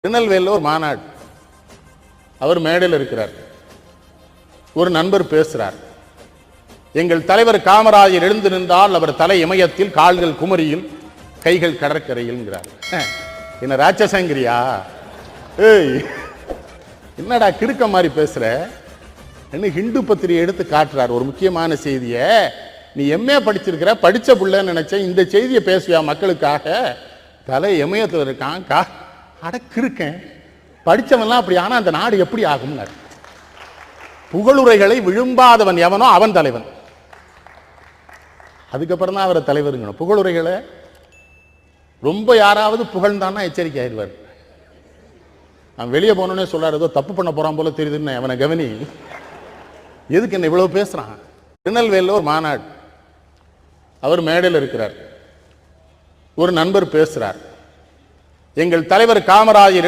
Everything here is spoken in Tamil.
திருநெல்வேலியில் ஒரு மாநாடு. அவர் மேடையில் இருக்கிறார். ஒரு நண்பர் பேசுறார். எங்கள் தலைவர் காமராஜர் எழுந்து நின்றால் அவர் தலை இமயத்தில், கால்கள் குமரியில், கைகள் கடற்கரையில். என்ன ராட்சசங்கிரியா? ஏய், என்னடா கிறுக்க மாதிரி பேசுற? என்ன ஹிந்து பத்திரிகை எடுத்து காட்டுறார் ஒரு முக்கியமான செய்தியை. நீ எம்ஏ படிச்சிருக்கிற, படிச்ச புள்ளன்னு நினைச்ச இந்த செய்தியை பேசுவியா மக்களுக்காக? தலை இமயத்தில் இருக்கான், அடக்கிருக்கேன். படிச்சவன்லாம் அப்படி. ஆனா அந்த நாடு எப்படி ஆகும்? புகழுரைகளை விழும்பாதவன் எவனோ அவன் தலைவன். அதுக்கப்புறம் தான் அவரை தலைவருங்கணும். புகழுரைகளை ரொம்ப யாராவது புகழ்ந்தான்னா எச்சரிக்கை ஆயிடுவார். அவன் வெளியே போனோன்னே சொல்றாரு, ஏதோ தப்பு பண்ண போறான் போல தெரியுதுன்னு. அவனை கவனி. எதுக்கு என்ன இவ்வளவு பேசுறான்? திருநெல்வேலியில் ஒரு மாநாடு. அவர் மேடையில் இருக்கிறார். ஒரு நண்பர் பேசுறார். எங்கள் தலைவர் காமராஜர்